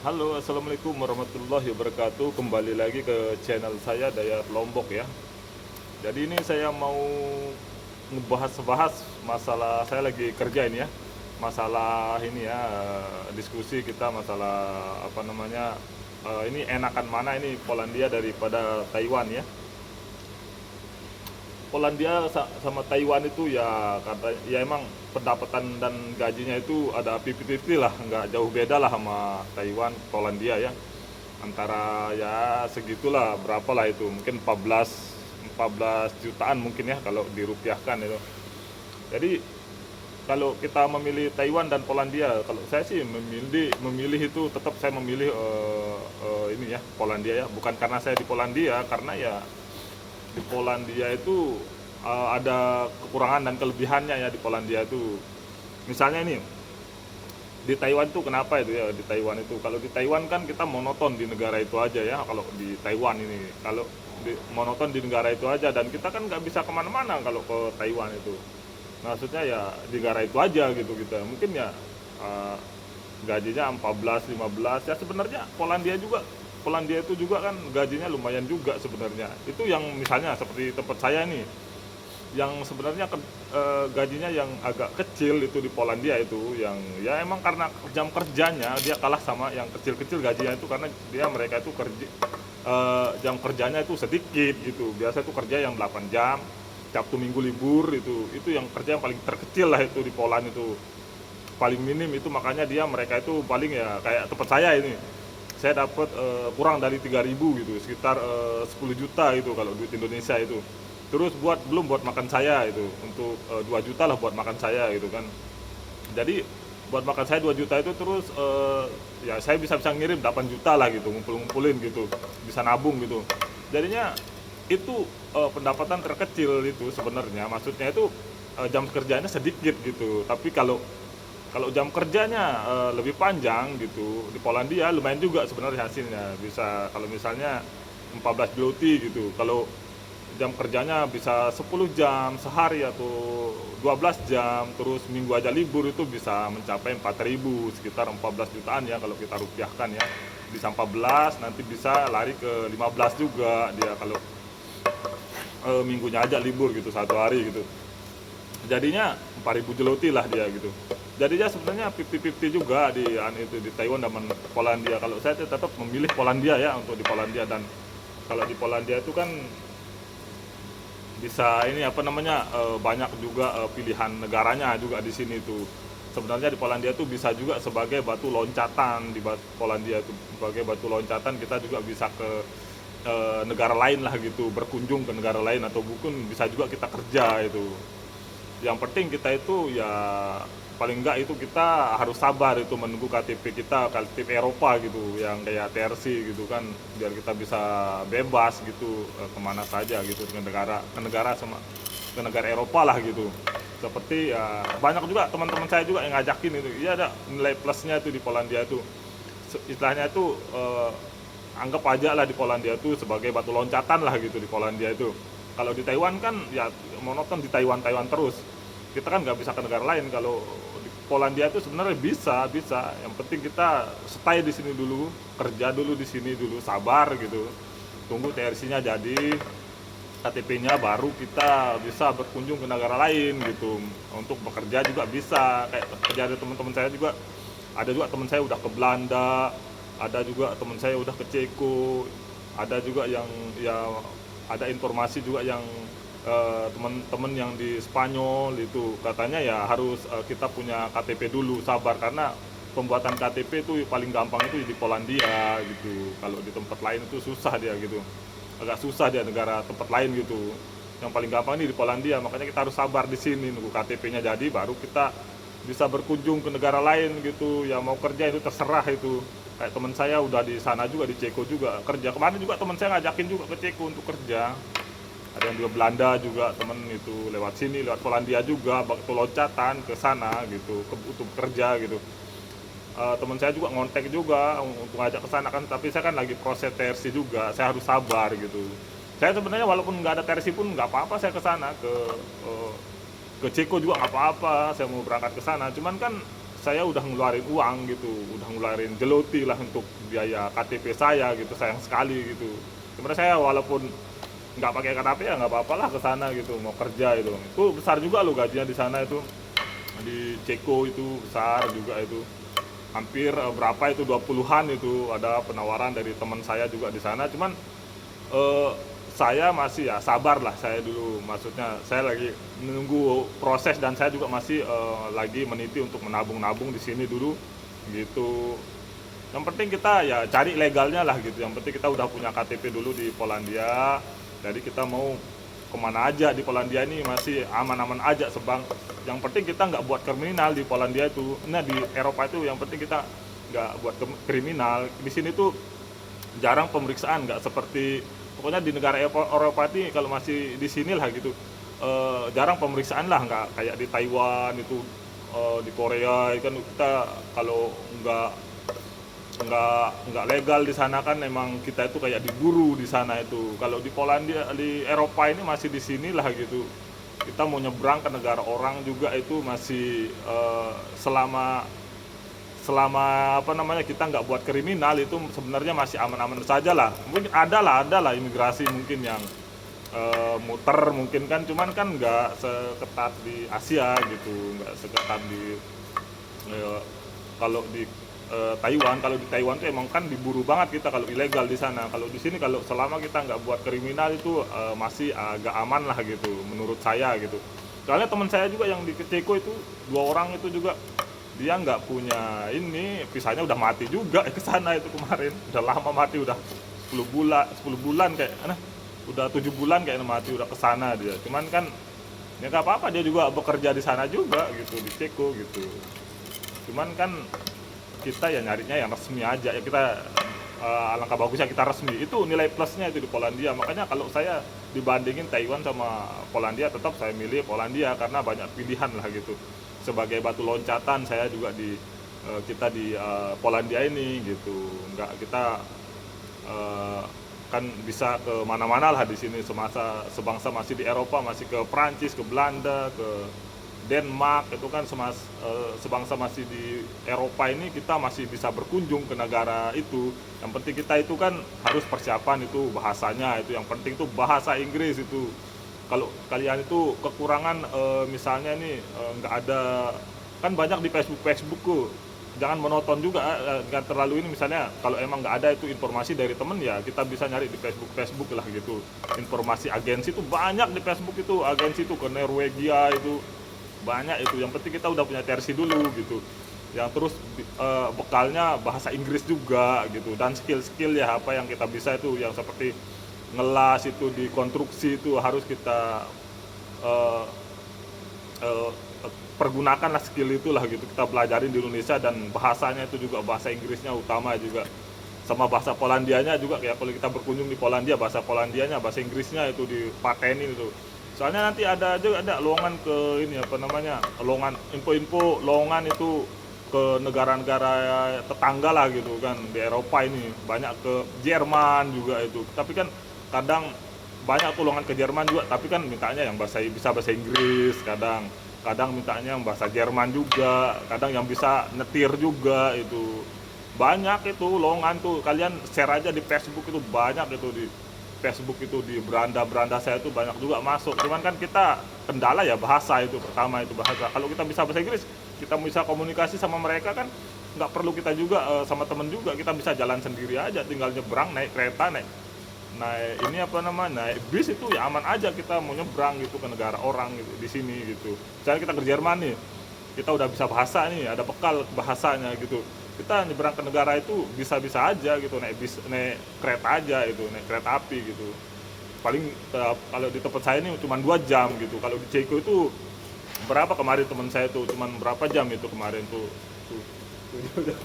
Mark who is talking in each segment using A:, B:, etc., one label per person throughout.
A: Halo, assalamualaikum warahmatullahi wabarakatuh. Kembali lagi ke channel saya Dayat Lombok ya. Jadi ini saya mau ngebahas masalah saya lagi kerja ini ya. Masalah ini ya, diskusi kita masalah apa namanya? Ini enakan mana ini Polandia daripada Taiwan ya. Polandia sama Taiwan itu ya kata ya emang pendapatan dan gajinya itu ada 50-50 lah, nggak jauh beda lah sama Taiwan, Polandia ya. Antara ya segitulah, berapa lah itu, mungkin 14 jutaan mungkin ya kalau dirupiahkan itu. Jadi kalau kita memilih Taiwan dan Polandia, kalau saya sih memilih itu tetap saya memilih ini ya Polandia ya, bukan karena saya di Polandia, karena ya di Polandia itu ada kekurangan dan kelebihannya ya di Polandia itu. Misalnya ini di Taiwan tuh kenapa itu ya, di Taiwan itu kalau di Taiwan kan kita monoton di negara itu aja ya, kalau di Taiwan ini kalau monoton di negara itu aja, dan kita kan nggak bisa kemana-mana kalau ke Taiwan itu. Maksudnya ya di negara itu aja gitu kita mungkin ya, eh, gajinya 14 15 ya. Sebenarnya Polandia itu juga kan gajinya lumayan juga sebenarnya. Itu yang misalnya seperti tempat saya nih, yang sebenarnya gajinya yang agak kecil itu di Polandia itu, yang ya emang karena jam kerjanya dia kalah sama yang kecil-kecil gajinya itu, karena mereka itu kerja, jam kerjanya itu sedikit gitu. Biasa itu kerja yang 8 jam, Sabtu Minggu libur, itu yang kerja yang paling terkecil lah itu di Poland itu, paling minim itu. Makanya mereka itu paling ya kayak tempat saya ini, saya dapat kurang dari 3.000 gitu, sekitar 10 juta itu kalau duit Indonesia itu. Terus belum buat makan saya itu, untuk 2 juta lah buat makan saya gitu kan. Jadi buat makan saya 2 juta itu, terus ya saya bisa ngirim 8 juta lah gitu, ngumpulin gitu, bisa nabung gitu. Jadinya itu pendapatan terkecil itu sebenarnya. Maksudnya itu jam kerjanya sedikit gitu, tapi kalau kalau jam kerjanya lebih panjang gitu, di Polandia lumayan juga sebenarnya hasilnya. Bisa kalau misalnya 14 BOT gitu. Kalau jam kerjanya bisa 10 jam sehari atau 12 jam, terus minggu aja libur, itu bisa mencapai 4.000, sekitar 14 jutaan ya kalau kita rupiahkan ya. Bisa 14, nanti bisa lari ke 15 juga dia kalau minggunya aja libur gitu, satu hari gitu. Jadinya 4.000 jeloti lah dia gitu. Jadinya sebenarnya 50-50 juga di Taiwan dan Polandia. Kalau saya tetap memilih Polandia ya, untuk di Polandia. Dan kalau di Polandia itu kan bisa ini apa namanya, banyak juga pilihan negaranya juga di sini tuh. Sebenarnya di Polandia tuh bisa juga sebagai batu loncatan. Polandia itu sebagai batu loncatan, kita juga bisa ke negara lain lah gitu, berkunjung ke negara lain, atau mungkin bisa juga kita kerja itu. Yang penting kita itu ya, paling enggak itu kita harus sabar itu menunggu KTP kita, KTP Eropa gitu, yang kayak TRC gitu kan, biar kita bisa bebas gitu, kemana saja gitu, ke negara Eropa lah gitu. Seperti ya banyak juga teman-teman saya juga yang ngajakin itu, iya ada nilai plusnya itu di Polandia itu. Istilahnya itu anggap aja lah di Polandia itu sebagai batu loncatan lah gitu di Polandia itu. Kalau di Taiwan kan ya monoton di Taiwan Taiwan terus. Kita kan nggak bisa ke negara lain. Kalau di Polandia itu sebenarnya bisa. Yang penting kita stay di sini dulu, kerja dulu di sini dulu, sabar gitu. Tunggu TRC-nya jadi, KTP-nya, baru kita bisa berkunjung ke negara lain gitu. Untuk bekerja juga bisa. Kayak kerja, ada teman-teman saya juga, ada juga teman saya udah ke Belanda, ada juga teman saya udah ke Ceko, ada juga yang ya, ada informasi juga yang teman-teman yang di Spanyol itu katanya ya harus kita punya KTP dulu, sabar, karena pembuatan KTP itu paling gampang itu di Polandia gitu. Kalau di tempat lain itu susah dia gitu, agak susah dia negara tempat lain gitu. Yang paling gampang ini di Polandia, makanya kita harus sabar di sini nunggu KTP-nya jadi, baru kita bisa berkunjung ke negara lain gitu. Ya mau kerja itu terserah itu. Kayak teman saya udah di sana juga, di Ceko juga kerja. Kemarin juga teman saya ngajakin juga ke Ceko untuk kerja. Ada yang di Belanda juga temen itu, lewat sini, lewat Polandia juga, waktu loncatan ke sana gitu, untuk kerja gitu. Teman saya juga ngontek juga untuk ngajak ke sana kan, tapi saya kan lagi proses TRC juga, saya harus sabar gitu. Saya sebenarnya walaupun nggak ada TRC pun nggak apa-apa saya ke sana, ke Ceko juga nggak apa-apa, saya mau berangkat ke sana. Cuman kan saya udah ngeluarin uang gitu, udah ngeluarin jeloti lah untuk biaya KTP saya gitu, sayang sekali gitu. Sebenarnya saya walaupun nggak pakai KTP ya nggak apa-apa lah ke sana gitu, mau kerja itu besar juga loh gajinya di sana itu, di Ceko itu besar juga itu, hampir berapa itu 20-an itu, ada penawaran dari teman saya juga di sana, cuman eh, saya masih ya sabar lah saya dulu, maksudnya saya lagi menunggu proses dan saya juga masih lagi meniti untuk menabung-nabung di sini dulu gitu. Yang penting kita ya cari legalnya lah gitu, yang penting kita udah punya KTP dulu di Polandia, jadi kita mau kemana aja di Polandia ini masih aman-aman aja sebang. Yang penting kita nggak buat kriminal di Polandia itu. Nah di Eropa itu yang penting kita nggak buat kriminal. Di sini tuh jarang pemeriksaan, nggak seperti pokoknya di negara Eropa ini kalau masih di sini lah gitu. Jarang pemeriksaan lah, nggak kayak di Taiwan itu, di Korea kan kita kalau nggak legal di sana kan emang kita itu kayak diburu di sana itu. Kalau di Polandia, di Eropa ini masih di sini lah gitu, kita mau nyebrang ke negara orang juga itu masih selama selama apa namanya kita nggak buat kriminal itu sebenarnya masih aman-aman saja lah. Mungkin ada lah imigrasi mungkin yang muter mungkin kan, cuman kan nggak seketat di Asia gitu, nggak seketat di eh, kalau di Taiwan. Kalau di Taiwan tuh emang kan diburu banget kita kalau ilegal di sana. Kalau di sini kalau selama kita nggak buat kriminal itu masih agak aman lah gitu menurut saya gitu. Soalnya teman saya juga yang di Ceko itu 2 orang itu juga dia nggak punya ini, visanya udah mati juga ke sana itu kemarin, udah lama mati, udah 10 bulan kayak udah 7 bulan kayak mati, udah ke sana dia. Cuman kan ya nggak apa-apa, dia juga bekerja di sana juga gitu di Ceko gitu. Cuman kan kita ya nyarinya yang resmi aja ya, kita alangkah bagusnya kita resmi, itu nilai plusnya itu di Polandia. Makanya kalau saya dibandingin Taiwan sama Polandia, tetap saya milih Polandia karena banyak pilihan lah gitu. Sebagai batu loncatan saya juga kita di Polandia ini gitu, nggak kita kan bisa ke mana-mana lah di sini, sebangsa masih di Eropa, masih ke Prancis, ke Belanda, ke Denmark itu kan sebangsa masih di Eropa ini, kita masih bisa berkunjung ke negara itu. Yang penting kita itu kan harus persiapan itu bahasanya, itu yang penting tuh bahasa Inggris itu. Kalau kalian itu kekurangan misalnya nih nggak ada, kan banyak di Facebook tuh, jangan monoton juga, nggak terlalu ini, misalnya kalau emang nggak ada itu informasi dari temen ya kita bisa nyari di Facebook lah gitu. Informasi agensi itu banyak di Facebook itu, agensi itu ke Norwegia itu banyak itu. Yang penting kita udah punya tersi dulu gitu, yang terus bekalnya bahasa Inggris juga gitu, dan skill-skill ya apa yang kita bisa itu, yang seperti ngelas itu di konstruksi itu harus kita uh, uh, pergunakan lah skill itulah gitu, kita pelajarin di Indonesia. Dan bahasanya itu juga bahasa Inggrisnya utama juga, sama bahasa Polandianya juga, kayak kalau kita berkunjung di Polandia, bahasa Polandianya, bahasa Inggrisnya itu dipatenin itu. Soalnya nanti ada lowongan ke ini apa namanya, lowongan info-info lowongan itu ke negara-negara tetangga lah gitu kan, di Eropa ini banyak, ke Jerman juga itu. Tapi kan kadang banyak tuh lowongan ke Jerman juga, tapi kan mintanya yang bisa bahasa Inggris, kadang mintanya yang bahasa Jerman juga, kadang yang bisa nyetir juga itu. Banyak itu lowongan tuh, kalian share aja di Facebook itu, banyak itu di Facebook itu, di beranda saya itu banyak juga masuk. Cuman kan kita kendala ya bahasa itu, pertama itu bahasa. Kalau kita bisa bahasa Inggris, kita bisa komunikasi sama mereka kan, nggak perlu kita juga sama temen juga, kita bisa jalan sendiri aja, tinggal nyebrang naik kereta, naik ini apa namanya, naik bis itu ya aman aja, kita mau nyebrang gitu ke negara orang gitu di sini gitu. Misalnya kita ke Jerman nih, kita udah bisa bahasa nih, ada bekal bahasanya gitu, kita nyebrang ke negara itu bisa-bisa aja gitu, naik bis, naik kereta aja itu, naik kereta api gitu. Paling kalau di tempat saya ini cuma 2 jam gitu. Kalau di Ceko itu berapa kemarin teman saya tuh, cuma berapa jam itu kemarin tuh, 7 jam.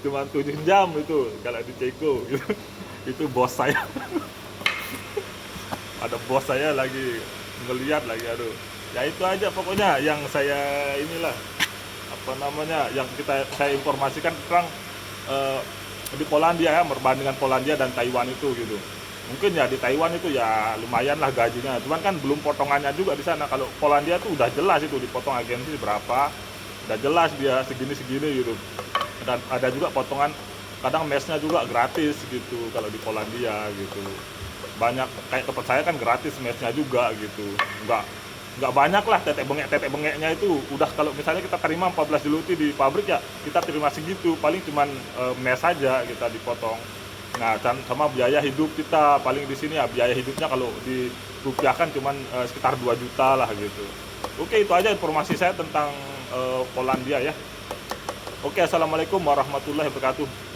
A: Cuma 7 jam itu kalau di Ceko gitu. Itu bos saya. Ada bos saya lagi ngeliat lagi, aduh. Ya itu aja pokoknya yang saya inilah apa namanya, yang saya informasikan tentang di Polandia ya, perbandingan Polandia dan Taiwan itu gitu. Mungkin ya di Taiwan itu ya lumayan lah gajinya, cuman kan belum potongannya juga di sana. Kalau Polandia tuh udah jelas itu dipotong agensi berapa, udah jelas dia segini gitu. Dan ada juga potongan, kadang mesnya juga gratis gitu kalau di Polandia gitu. Banyak kayak tempat saya kan gratis mesnya juga gitu. Nggak banyak lah tetek bengeknya itu. Udah kalau misalnya kita terima 14 jeluti di pabrik ya kita terima segitu, paling cuman mes saja kita dipotong. Nah, sama biaya hidup kita paling di sini ya, biaya hidupnya kalau dirupiahkan cuman sekitar 2 juta lah gitu. Oke, itu aja informasi saya tentang Polandia ya. Oke, assalamualaikum warahmatullahi wabarakatuh.